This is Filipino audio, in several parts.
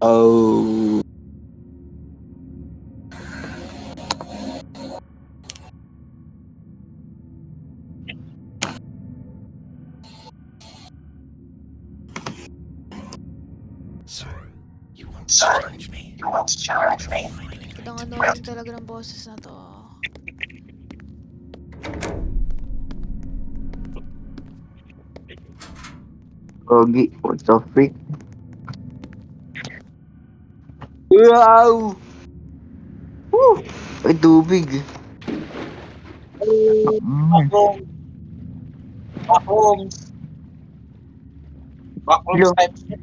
Oh. So, you want to Sorry, challenge me? you want to challenge me? Ang annoying talaga ng boses na to. Pogi, what the freak? Wow! Woo! Ay, tubig. Backrooms. Backrooms. Backrooms Hello. type shit.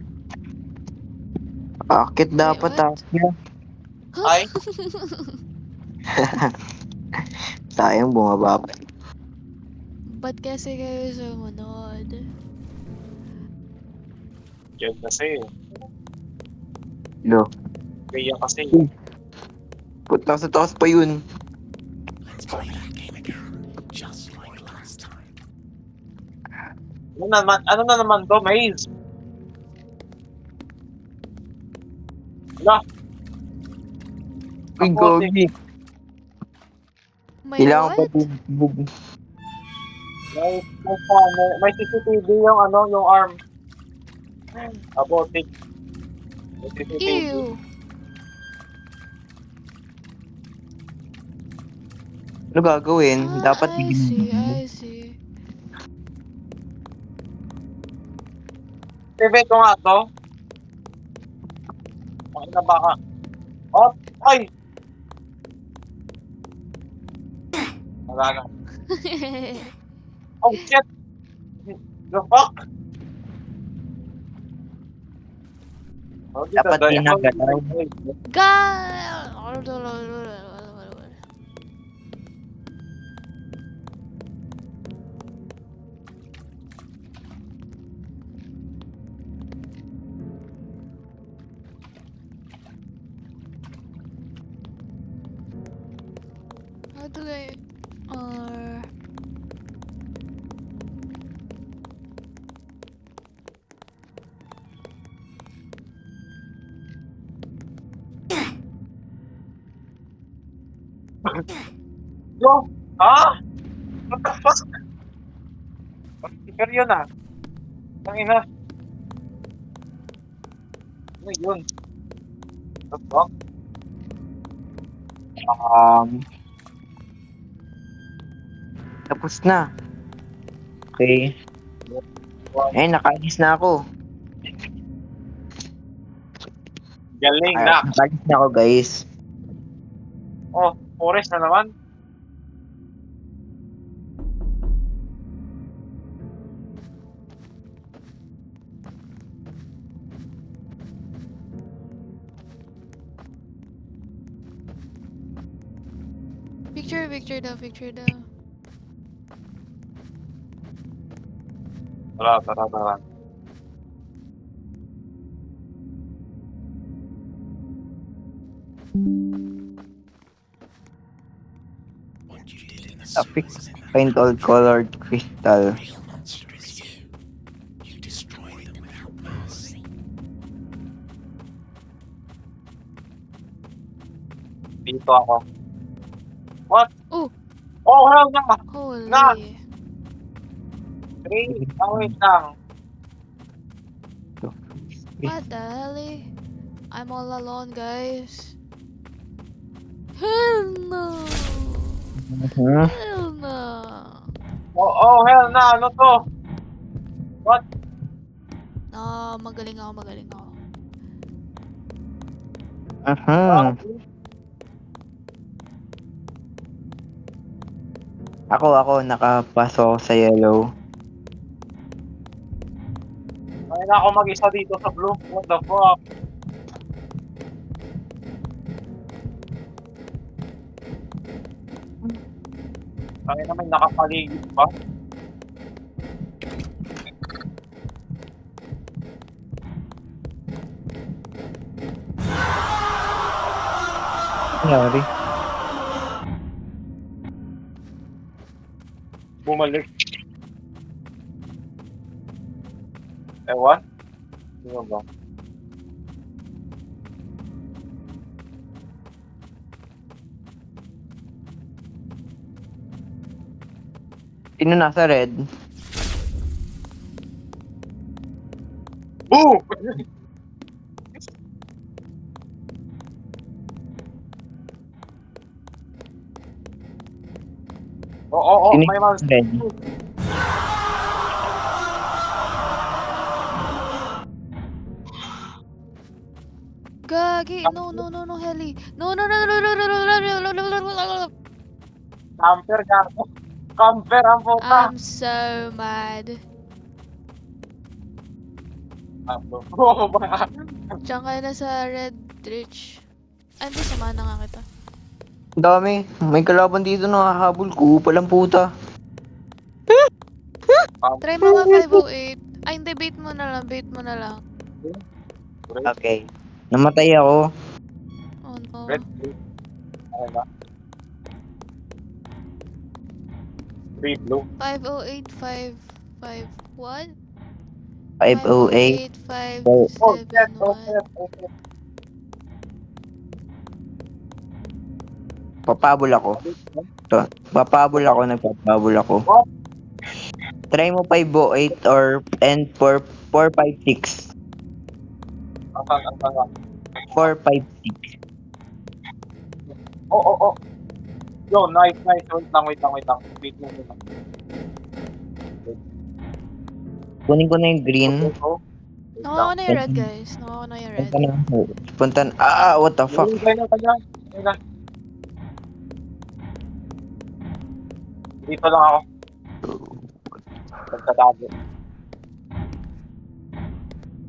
Akit Wait, dapat what? akit. Ay, Sayang bumaba pa. Ba't kasi kayo sumunod? yun kasi. Hello. Kaya kasi. Puta sa taas pa yun. Let's play that game again, just like last time. Ano na naman to, Maze? Wala, Uy, ako, gogi. May Kailangan pa what? bubog. may CCTV yung ano, yung arm. Abotik. May CCTV. Ew! Ano gagawin? Dapat I see, I see. TV ko nga to. Bakit na baka? Oh, ay! Wala na. Oh, shit! The fuck? Oh, di Dapat na- ginagalaw. Ga! How do I... Yo! Ha? What the fuck? Sticker yun ah. Ang ina. Ano yun? What the fuck? Tapos na. Okay. Eh, nakaalis na ako. Galing na. Nakaalis na ako, guys. Oh, forest na naman. Picture daw, picture daw. Tara. What you did in the Topic. sewers in that Find all colored crystal. real monster is you. You destroyed them without mercy. Dito ako. What? Oh! Oh, hell na! Holy. Na! Wait lang. What the hell? I'm all alone, guys. Hell no! Hell no! Oh, hell na! Ano to? What? No, magaling ako. Aha. Ako, nakapasok sa yellow. Ay na ako mag-isa dito sa blue. What the fuck? Ay na may nakapaligid pa. Nangyari? Bumalik. Ewan? Sino ba? Sino nasa red? Boo! Oo, Sino may nasa mouse. red? Gagi. No, no, no, no, Heli. No, no, no, no, no, no, no, no, no, no, no, no. Camper, gago. Camper ang puta. I'm so mad. Oo ba? Diyan kayo na sa Red Ridge. Ay, hindi. Samahan na nga kita. Ang dami. May kalaban dito nakahabol ko. Palang puta. Try mo nga 508. Ay, hindi. Bait mo na lang. Bait mo na lang. Okay. Namatay ako. Oh, no. Red, blue. Ayun na. 3 blue. 508, 551? 508. 508, Oh, shit, oh, 571. shit, oh, shit. Papabol ako. To. Papabol ako. Nagpapabol ako. What? Try mo 508 or and 456. Asan? 456. Oh. Yo, nice. Wait lang. Wait lang. Kunin ko na yung green. Oh. Nakuha ko na yung red, guys. Nakuha ko na yung red. Punta na. Punta na. What the fuck? Kanya. Dito lang ako. Pagkatago.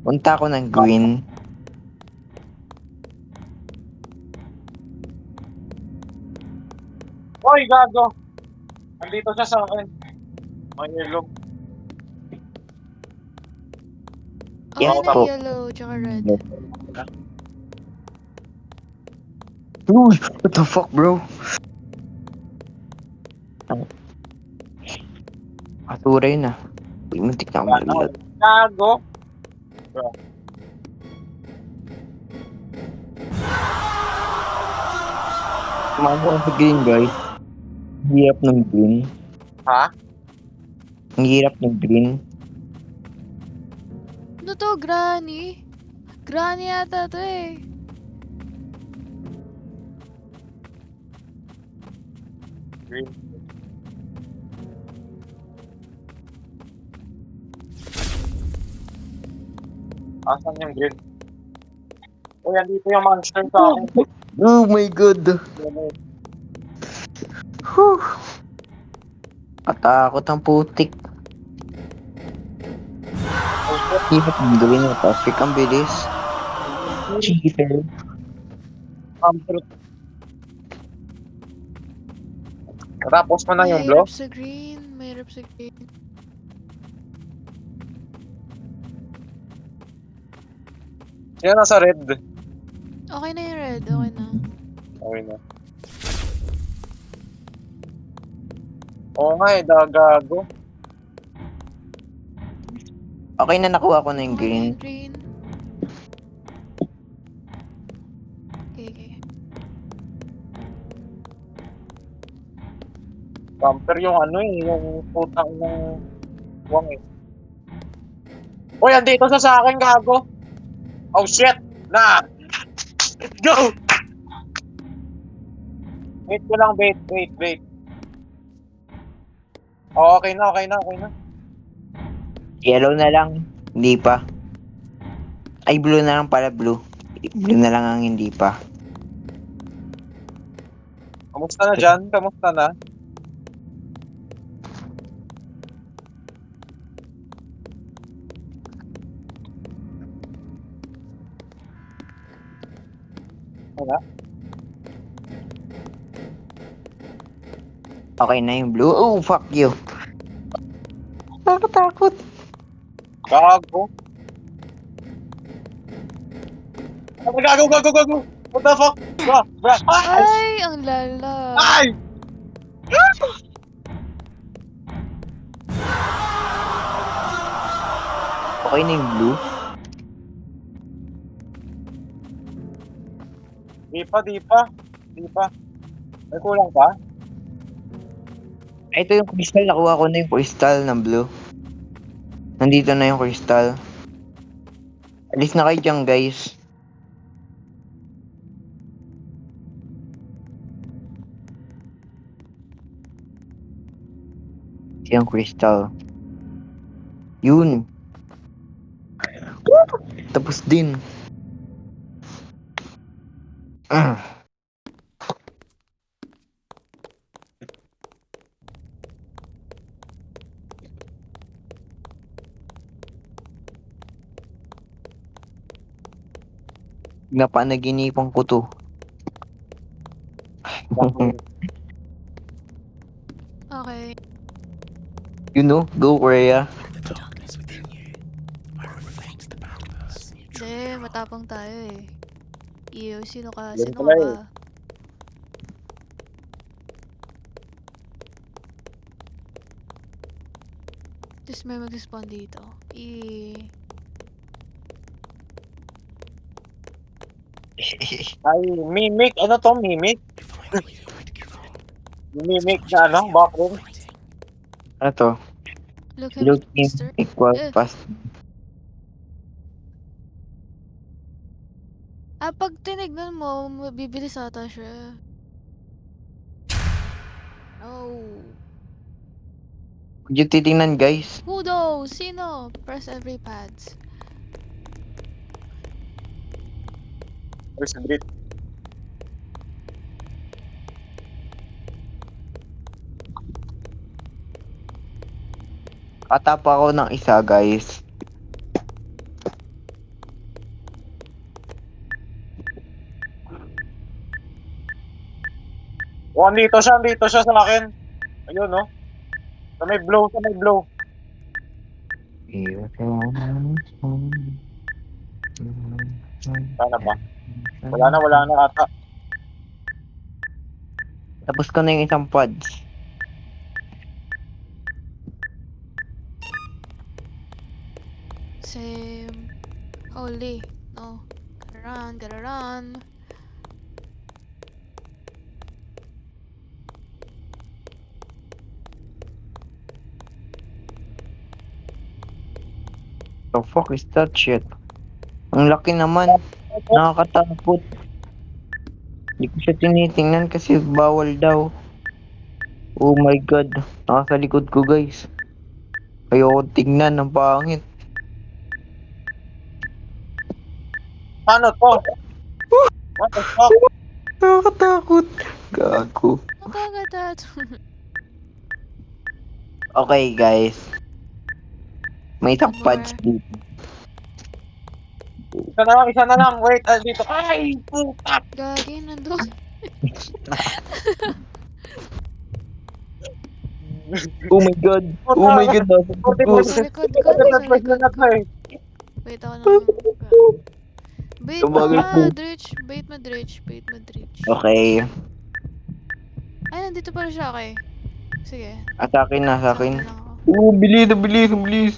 Punta ako ng green. Hoy, gago! Nandito siya sa akin. May yellow. Okay Yes, na po. yellow, tsaka red. Uy, what the fuck, bro? Aturay na. Uy, muntik na ako malulat. Gago! Tumago ako sa green, guys. Ang hirap ng green. Ha? Ang hirap ng green. Ano to, Granny? Granny yata to eh. Green. Asan yung green? Uy, andito yung monster sa akin. Oh my god. Whew. Katakot ang putik. Hirap ng green na topic. Ang bilis. Cheater. Tapos mo na yung blow? Mahirap sa green. Mahirap sa green. Sino nasa red? Okay na yung red. Okay na. Okay na. Oo nga eh, gago. Okay na, nakuha ko na yung Okay na green. yung green. Okay. Camper yung ano eh, yung putang ng wang eh. Uy, andito siya sa akin, gago. Oh shit! Na! Go! Wait ko lang, wait. Oh, okay na. Yellow na lang. Hindi pa. Ay, blue na lang pala, blue. Blue na lang ang hindi pa. Kamusta na dyan? Kamusta na? Wala? Okay na yung blue. Oh, fuck you. Nakatakot. Gago. Gago. What the fuck? Bra. Ay, ang lala. Ay! Okay na yung blue. Di pa. May kulang pa? Ito yung crystal, nakuha ko na yung crystal ng blue. Nandito na yung crystal. Alis na kayo dyan, guys. Ito yung crystal. Yun. Tapos din. Ah. Napanaginipan ko to. Okay. You know, go Rhea. The darkness within you. I reflect the bad person you Hindi, matapang tayo eh. Iyo, sino ka? Yun Sino pala ka eh. ba? Tapos may mag-spawn dito. Ay, mimic. Ano to, mimic? finally knew where to give up. Mimic na ano, backroom. Fighting. Ano to? Look him, Look mister. equal Eh. fast. Ah, pag tinignan mo, mabibilis ata siya. Oh. Huwag yung titingnan, guys. Who knows? Sino? Press every pads. Where's the bit? Atap ako ng isa, guys. Oh, andito siya sa akin. Ayun, no? Sa may blow, sa may blow. Sana ba? Wala na ata. Tapos ko na yung isang pods. Same. Holy. No. Gotta run, gotta run. The fuck is that shit? Ang laki naman. Nakakatakot. Hindi ko siya tinitingnan kasi bawal daw. Oh my god. Nasa likod ko, guys. Ayoko tingnan. Ang pangit. Paano to? What the fuck? Nakakatakot. Gago. Nakakatat. Okay, guys. May isang One pods more. dito. Isa na lang. Wait, dito. Ay, puta! Gagi, nandun. Oh my god. Oh my god. Nasa likod ko. Sa likod ko, sa likod ko. Wait ako lang. Bait mo Tumagal po. Dritch. Bait mo Dritch. Bait mo Dritch. Okay. Ay, nandito pala siya. Okay. Sige. Sa akin na, sa akin. na lang ako. Oh, bilis, bilis, bilis.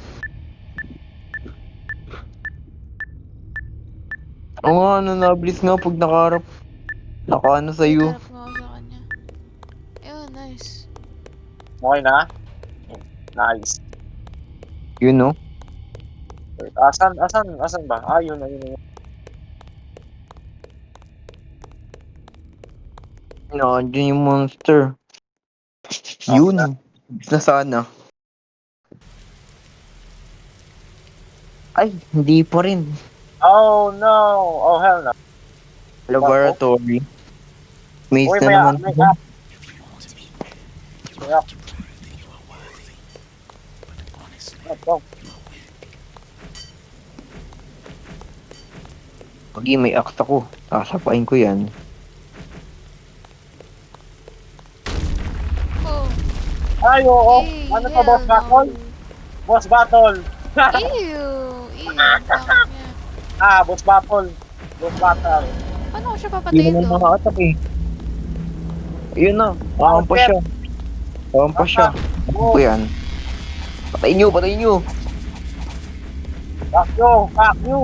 Oo nga, nabilis nga pag nakaharap. Nakaano sa'yo. Harap nga ako sa kanya. Ayun, nice. Okay na? Nice. You know? Wait, asan ba? Ah, yun. No, dyan yung monster. Yun. Bis na sana. Ay, hindi pa rin. Oh, no. Oh, hell no. Laboratory. Maze Uy, na may naman. If you want to be big, you Yeah. have to prove that you are worthy. But honestly, Let's go. Pagi, may axe ako. Sasapain ko yan. Oh. Ay, oo. Hey, Ano to, boss hell battle? no. Boss battle. Ew. Ew. Bakit niya? Boss battle. Boss battle. Paano ko siya Hindi papatayin naman doon? makatap eh. Ayun na. Kawan pa siya. Kawan pa siya. Ano Oh, po yan? Patayin nyo, patayin nyo. fuck you.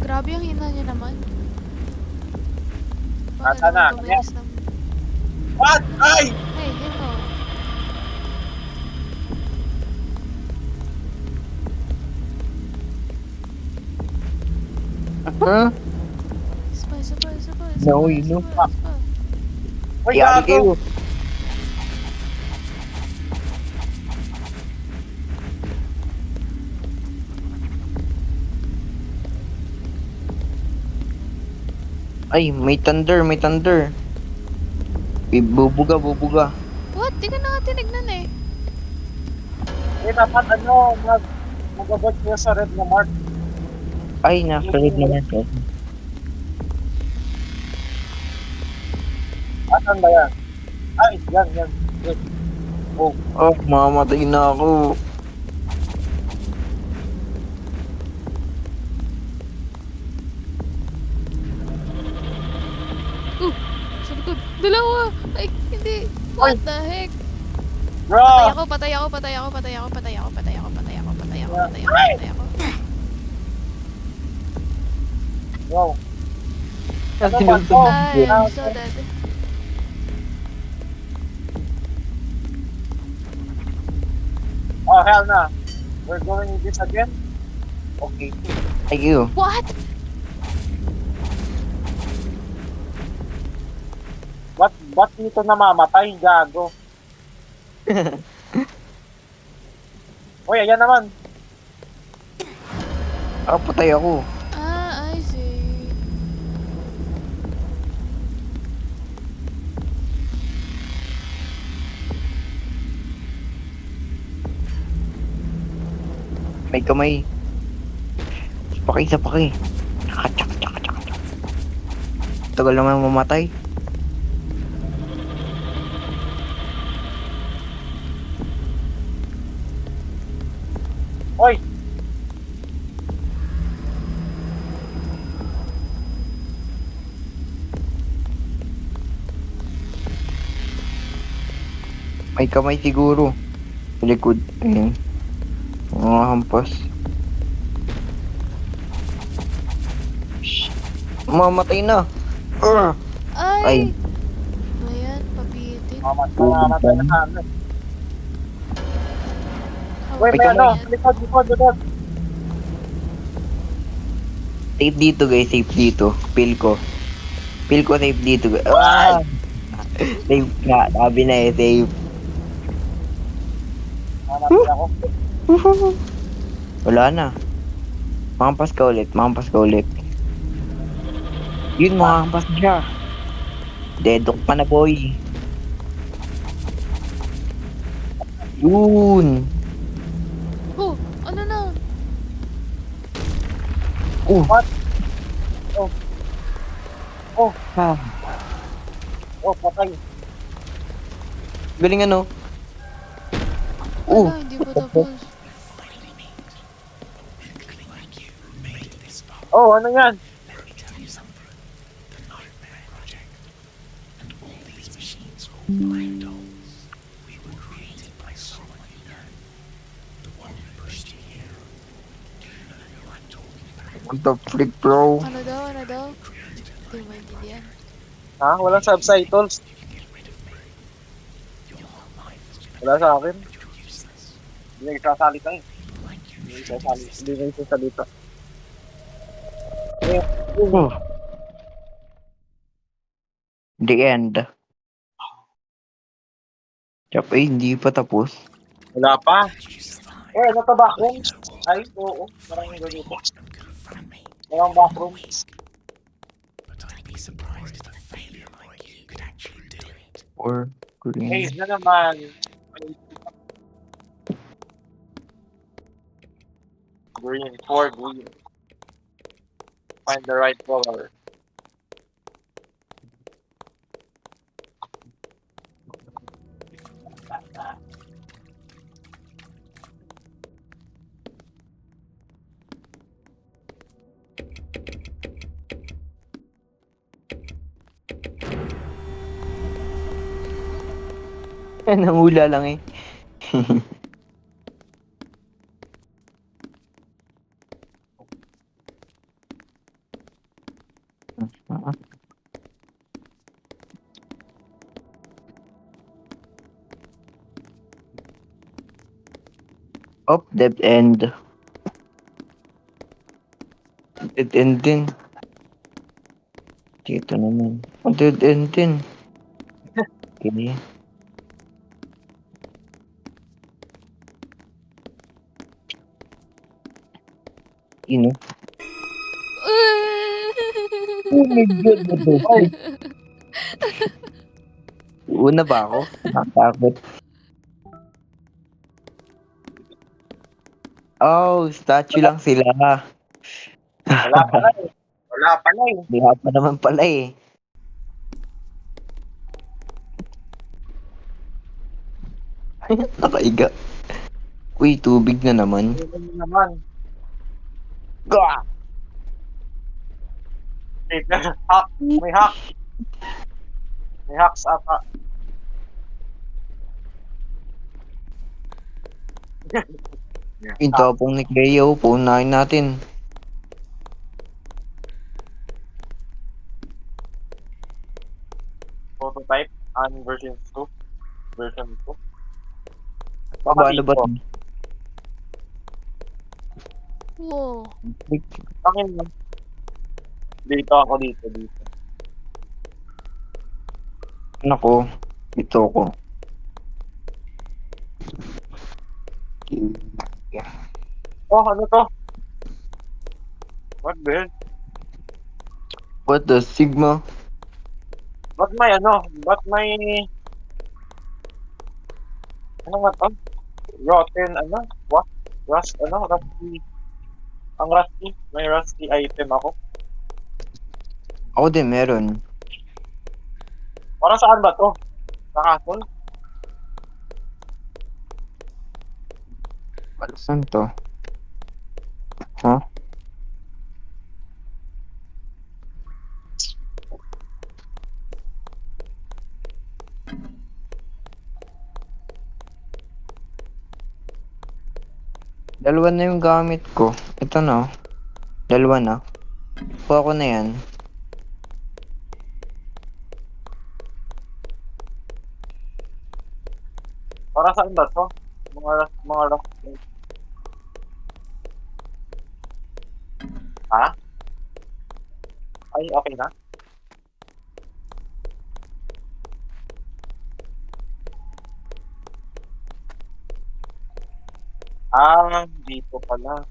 Grabe yung hina niya naman. Asa na? Tumilis ng... What? Ay! Hey, hello. Huh? Spy, spy, spy, No, spy, no. spy, spy. Uy, Yari gago! kayo. Ay, may thunder, may thunder. Bubuga, bubuga. What? Di ka na nga tinignan eh. Eh, dapat mag-abot kayo sa red na mark. Ay, nasa red naman ko. Asan ba yan? Ay, yan. Wait. Oh, Oh, mamamatay na ako. Sa likod. Dalawa! Ay, hindi. What the heck? bro! Patay ako. Wow. Kasi Ano ba to? I am so dead. Oh, hell na. We're going this again? Okay. Thank you. What? Ba't dito namamatay, gago? Uy, ayan naman. Ah, patay ako. Ah, I see. May kamay. Sapaki. Tsaka. Tagal naman mamatay. Uy, May kamay siguro. Sa likod. Ayun. Mga hampas. Shh. Mamatay na. Ay. Ay! Ayan, pabitin. mamamatay na sana. Uy, May may ano, kamay. likod. Safe dito guys. Safe dito. Feel ko safe dito guys. Ah! Safe nga. Sabi na eh. Safe. Mamatay ako. Wala na. Mampas ka ulit. Yun, makakampas na siya. Dedok pa na boy. Yun. Oh, ano na? What? Oh, Ah. patay. Galing ano. Wala, hindi pa tapos. Oh, ano yan? Let me tell you something. The Nightmare Project and all these machines called Blind Dolls, we were created by someone you know. The one who pushed you here. Do you know who I'm talking about? What the frick bro? Ano daw? Created a Hindi mo maintindihan. Ha? Walang subtitles? you can get rid of me. Your whole life has been Wala sa akin. you're useless. Hindi nagsasalita eh. People like you Hindi shouldn't nagsasalita. exist. Hindi nagsasalita. Oh. The end. Chap, eh, hindi pa tapos. Wala pa. You survive. Eh, ano to, backrooms? Ay, oo. Maraming ganito. Watchmen could have found me. Walang backrooms. But I'd be surprised if a failure like you could actually do it. Or green. Haze na naman. Green. 4 green. Find the right color. Nangula lang eh. Oh, dead end. Dead end din. Dito naman. Oh, dead end din. Okay. Ino. Oh my God, what the Oy, fuck? Una ba ako? Nakatakot. Oh, statue lang sila. wala pala eh. Wala pala eh. Wala pa naman pala eh. Nakaiga. Uy, tubig na naman. Ano naman. Gah! Hack. May hack. May hacks ata. Yung tapong ni Cleo, punahin natin. Prototype and version 2. Version 2. Baka Paano ba? dito. Wow. Tangin mo. Dito ako dito. Nako, ito ko. Oh, ano to? What the hell? What the Sigma? Ba't may ano? Ba't may... Ano nga to? Rotten ano? What? Rust ano? Rusty. Ang rusty. May rusty item ako. Ako din meron. Para saan ba to? Sa castle? Saan to? Huh? Dalawa na yung gamit ko. Ito na. Dalawa na. Kuha ko na yan. Para saan ba to? Mga rusty. Ha? Ay, okay na? Dito pala.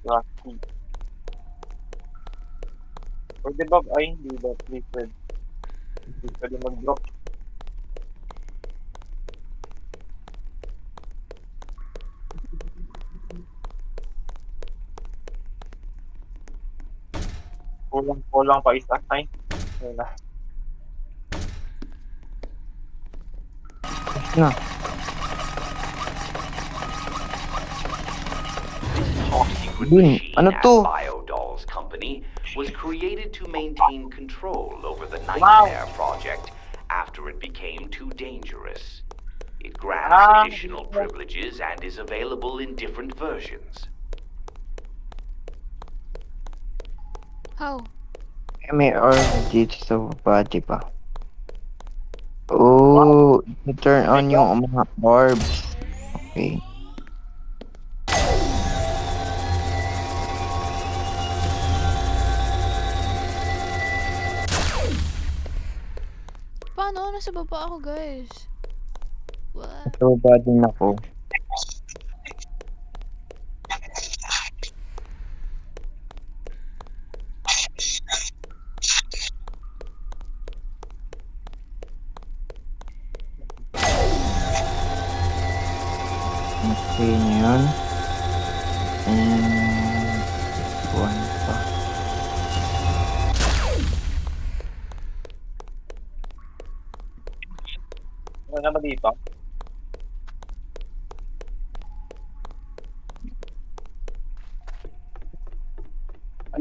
Rusty. Pwede ba? Ay, hindi ba? Liquid. Hindi pwede mag-drop. Kulang pa isa. Ay, ayun na. Na. Secret Dun, machine ano at to? Biodolls Company was created to maintain control over the Wow. Nightmare Project after it became too dangerous. It grants Ah. additional privileges and is available in different versions. How? May orb dito sa body pa. Oh, turn on yung mga orbs. Okay. Paano? Nasa baba ako, guys. What? Sa baba din ako. Okay na yun. And one pa. Ano na ba dito?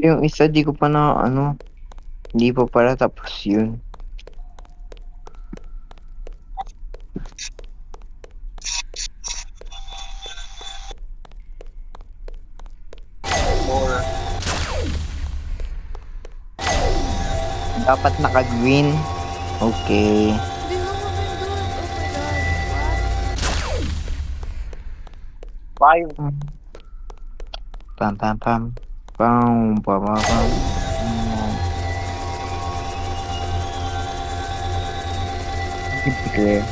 Yung isa di ko pa na ano. Hindi pa pala tapos yun. Or... Dapat naka-green. Okay. Hindi mo mapindot. Oh my god. What? 5. Pam pam pam. Pam pam pam pam. Clear.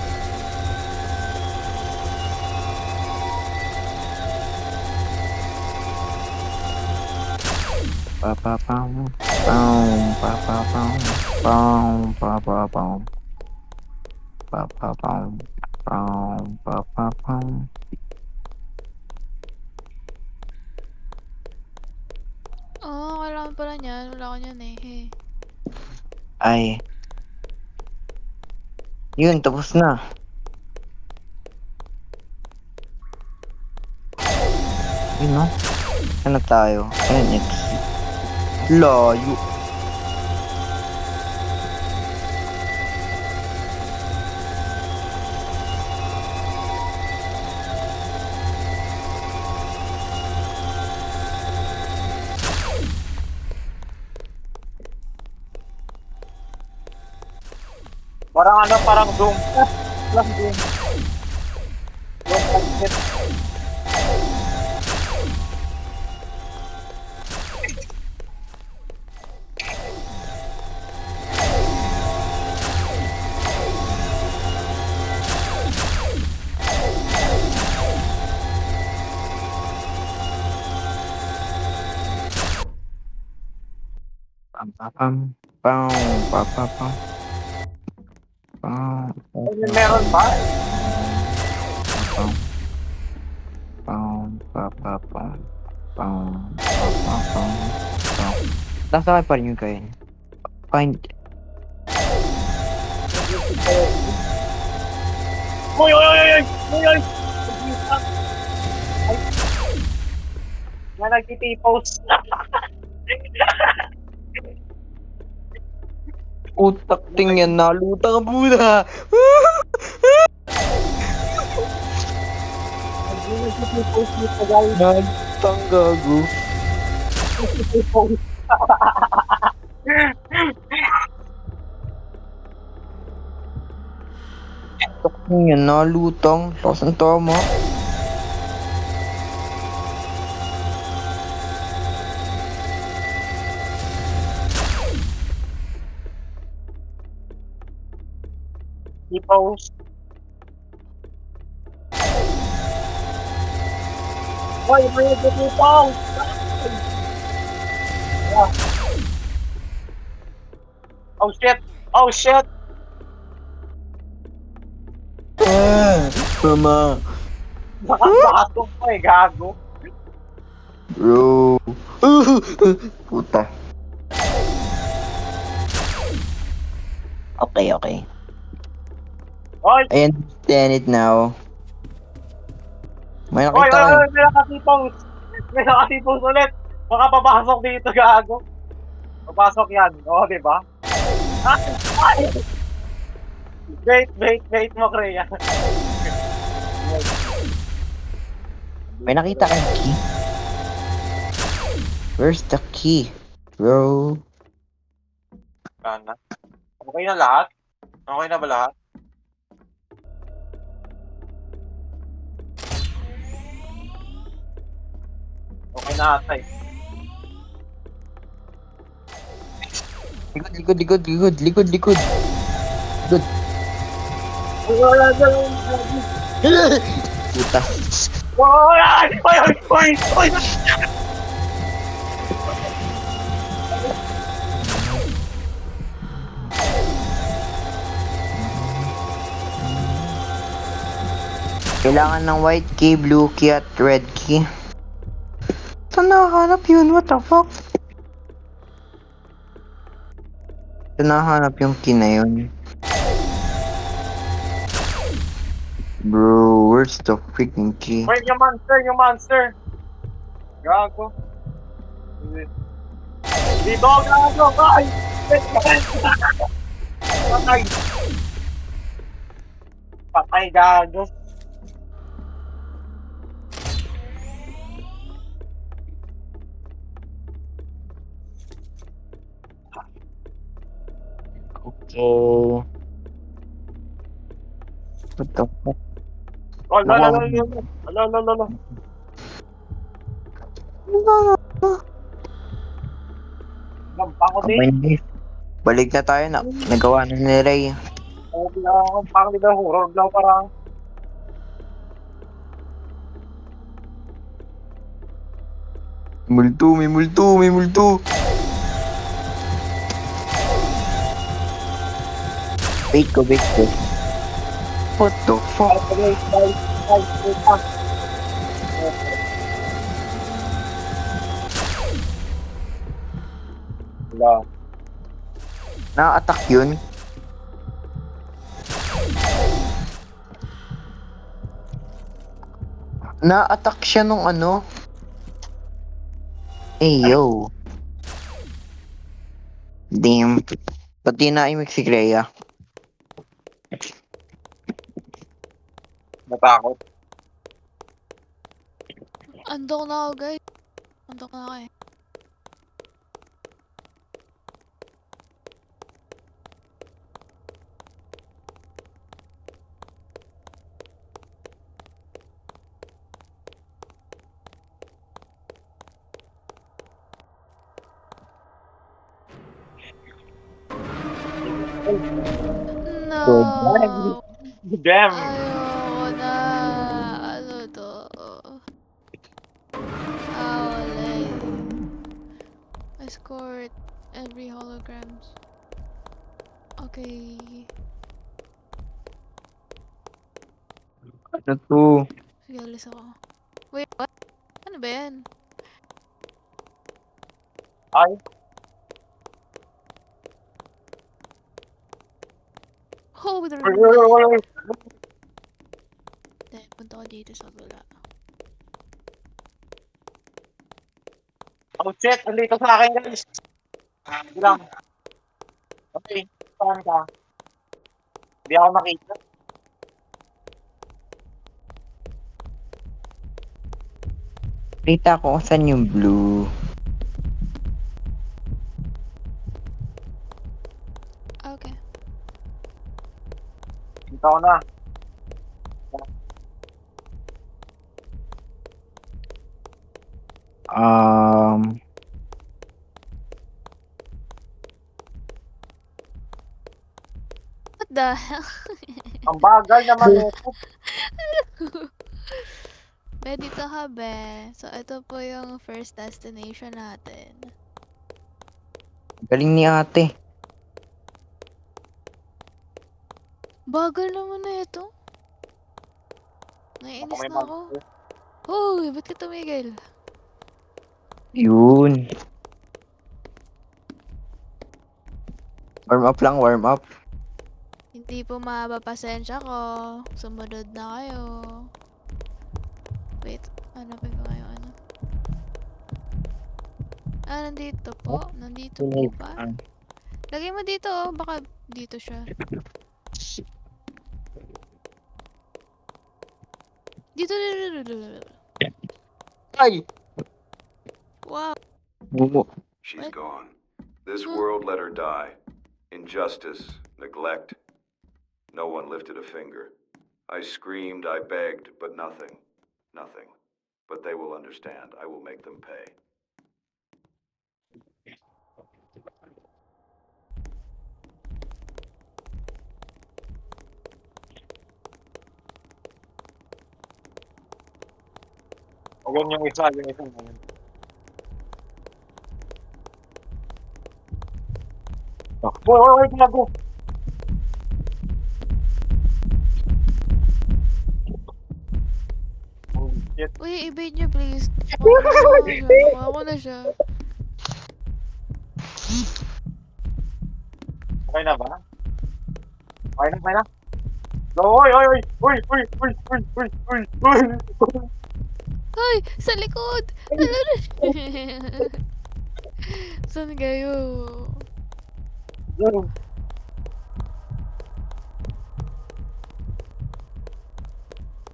Pa pa pam. Pam pa pa pam. Pam pa pa pam. Pa pa pam. Pam pa pa pam. Kailangan pala niyan. Wala ko niyan eh. Ay. Yun, tapos na. Yun, no? Ano tayo? Ayun, exit. Layo. Parang ano, parang Doom. Parang Doom. Doom exit. Pam pam pam. Pam pa pa pam. Pam pa Ay, meron ba? pam. Pam pa pa pam. Pam pa pa pam. Pam. Nasakay pa rin yung kain. Find. Uy, uy, uy, uy! Uy, uy! Ay! Na nagtitipos. Utak tingyan, nalutang ang puta. Nagtitipos dito, guys. Nalutang gago. Nagtitipos. Utak tingyan, nalutang. Lakas ang tama. Tipos. Uy, may nagtitipos! Yeah. Oh shit! Oh shit! Mama. Nakapasok pa eh, gago. Bro. Puta. Okay, okay. Oy! I understand it now. May Oy, nakita oy, kayo. oy! May nakatipos! May nakatipos ulit! Baka papasok dito, gago. Papasok yan. Oo, di ba? Ay! Ay! Wait mo, Kreya. May nakita kayong key? Where's the key? Bro. Sana. Okay na lahat? Okay na ba lahat? Okay na ata eh. Likod, likod, likod, likod, likod, likod. Likod. Wala na lang. Puta. Oy! Oy! Oy! Oy! Kailangan ng white key, blue key, at red key. Saan nakahanap yun? What the fuck? Saan nakahanap yung key na yun? Bro, where's the freaking key? Wait, yung monster! Yung monster! Gago. Dito, gago! Ay! Patay! Patay, gago. Okay. What the fuck? Oh, lolo. Gampang ko din. Abay na eh. Balik na tayo na. Nagawa na ni Ray. Gampang di ba horror daw parang. Multo, may multo, may multo. Wait ko, wait ko. What the fuck? Wala. Na-attack yun? Na-attack siya nung ano? Eh, yo. Damn. Pati na-imik si Greya. Natakot. Andok na ako, guys. Andok na ako eh. Good. No! Damn. Ayoko na. Ano to? Awalay. Escort every holograms. Okay. Ano to? Sige, alis ako. Wait, what? Ano ba yan? Ay. Oh, Uy, uy, uy, uy. Hindi, punta ko dito sa bala. Oh shit, nandito sa akin guys. Bilang. Okay, saan ka? Hindi ako makita. Kita ko kung saan yung blue. Okay. Dito ako na. Um, What the hell? Ang bagal naman ito. Be, dito ka, be. So, ito po yung first destination natin. galing ni ate. Bagal naman na ito. Ako Naiinis may na ako. monster. Hoy, ba't ka tumigil? Yun. Warm up lang, warm up. Hindi po mapapasensya ko. Sumunod na kayo. Wait, hanapin ko nga yung ano. Ah, nandito po. Nandito po ba? Lagay mo dito, oh. Baka dito siya. Dito. Ay! Wow. Bumo. She's What? gone. This Huh? world let her die. Injustice, neglect. No one lifted a finger. I screamed, I begged, but nothing. Nothing. But they will understand. I will make them pay. Ayun yung isa, yung isa. Uy, uy, uy, gago. Oh, shit. Uy, i-bait niyo please. Nakuha ko na siya. Okay na ba? Okay na, okay na. Uy, uy, uy, uy, uy, uy, uy, uy, uy, uy. Hoy! Sa likod! Saan kayo?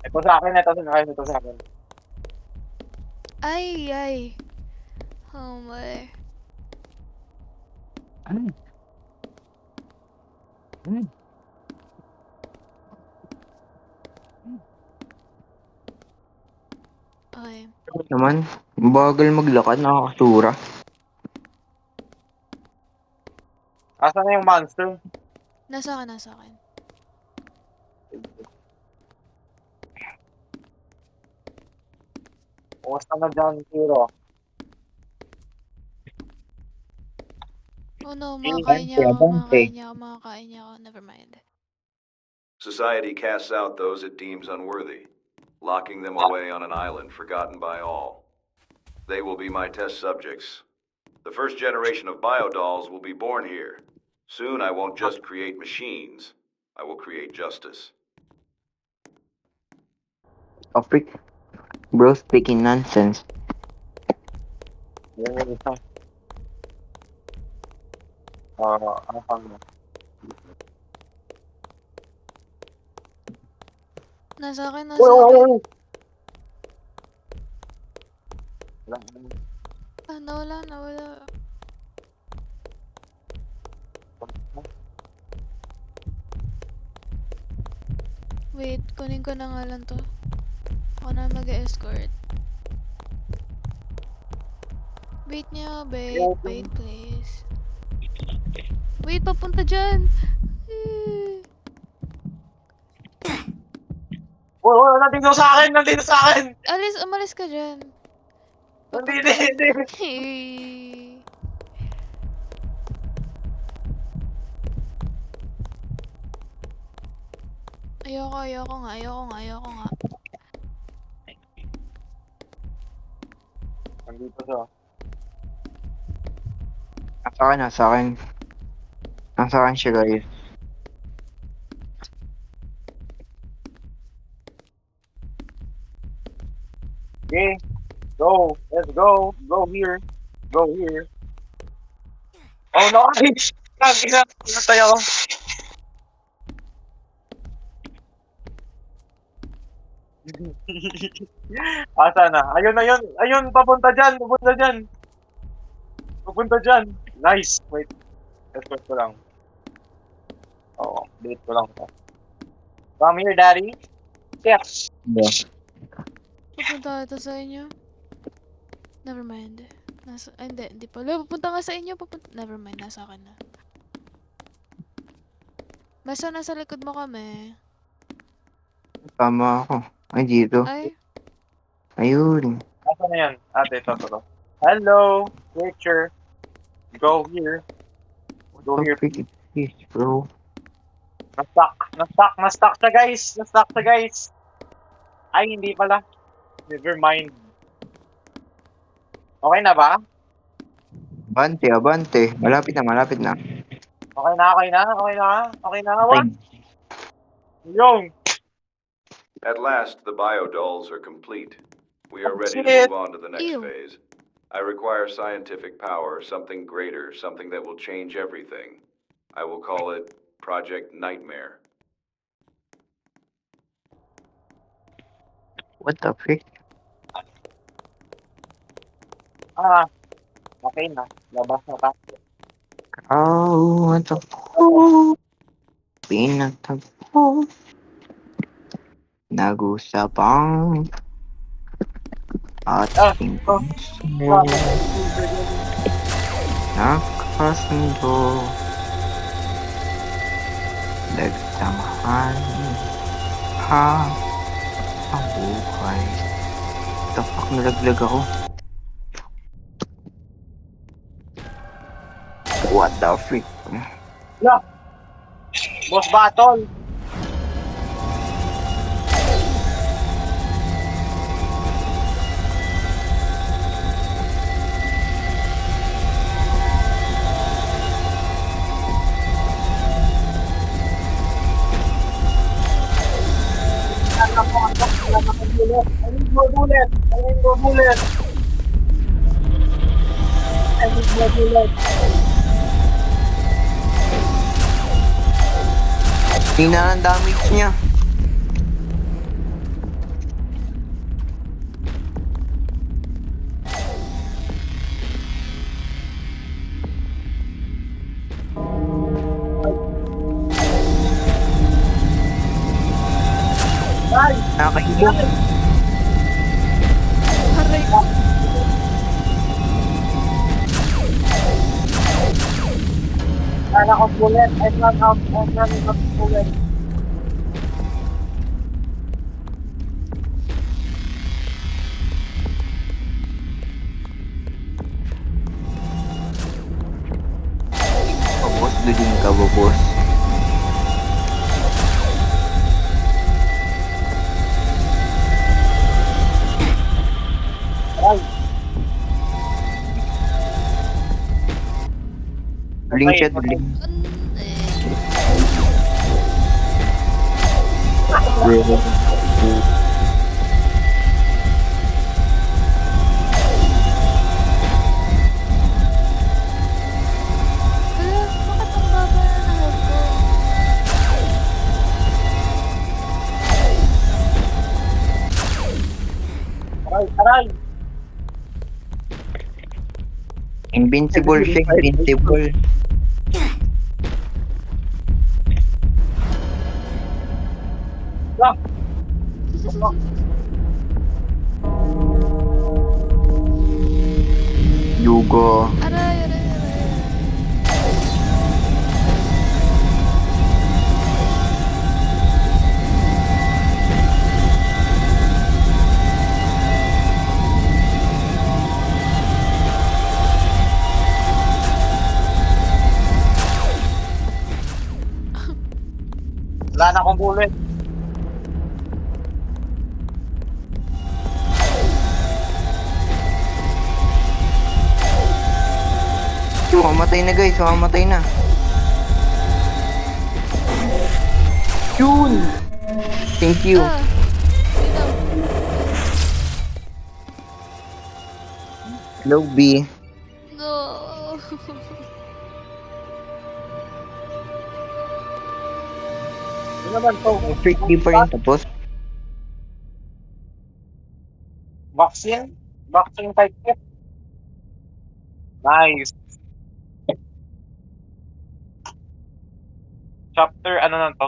Ito sa akin, ito sa akin, ito sa akin. Ay, ay. Oh my. Okay. Naman, bagal maglakad, nakakasura. Asa na yung monster? Nasa akin, nasa akin. Kumusta na dyan, Hero? Oh no, Abante, makakain niya ako, abante. makakain niya ako. Never mind. Society casts out those it deems unworthy, locking them away on an island forgotten by all. They will be my test subjects. The first generation of biodolls will be born here. Soon I won't just create machines, I will create justice. Topic. Bro speaking nonsense. Yun yung isa. Ano pa mo? Nasa akin, Uy, nasa uy, akin. uy! Wala. Nawala, nawala. Wait, kunin ko na nga lang to. Ako na mag-escort. Wait niya, wait please. Wait, papunta dyan! Uy, uy, nandito sa akin! Nandito sa akin! Umalis ka dyan. Nandito, hindi. Ayoko nga. Nandito siya. Nasa akin. Nasa akin siya, guys. Okay. Go. Let's go. Go here. Go here. Oh no! Natay ako. Asa na? Ayun na yun. Ayun, papunta dyan. Papunta dyan. Papunta dyan. Nice. Wait. Escort ko lang. Oo. Date ko lang to. Come here, daddy. Yes. Yeah. Pupunta ito sa inyo. Never mind. Hindi pala. Pupunta nga sa inyo. Never mind, nasa akin na. Basta nasa likod mo kami. Tama ako. Ay, dito. Ay, Ayun. Asa na yan? Ate, ito. Hello. Picture. Go here. Go here. Topic is, bro. Na-stuck siya, guys. Na-stuck siya, guys. Ay, hindi pala. Never mind. Okay na ba? Abante. Malapit na. Okay na. Ay, What? Yung. At last, the biodolls are complete. We are ready to Shit. move on to the next Ew. phase. I require scientific power, something greater, something that will change everything. I will call it Project Nightmare. what the frick? Okay na. Labas na tayo. Oh, what the fuck? Pinatagpo. Nag-usapang ating puso. Nakasundo. Nagtamahan ha ang buhay. What the fuck, nalaglag ako. What the freak? Boss battle. I need more bullets. Hina ng damage niya. Nice. Nakakahilong. Wala na akong bullet. I'm running out of bullet. Oh, boss, dudin ka ba, boss? Ay, Duling siya, patay. duling. Hala, bakit ang baba na ng health ko? Aray, aray. Invincible siya, invincible. Lang. Yugo. Aray, aray, aray. Wala na akong bullet. So, mamatay na guys, mamatay na. Yun! Thank you. Ah, sino? Hello, B. No. Ano naman to? Straight B pa rin tapos. Vaccine? Vaccine type kit. Nice. Chapter, ano na to?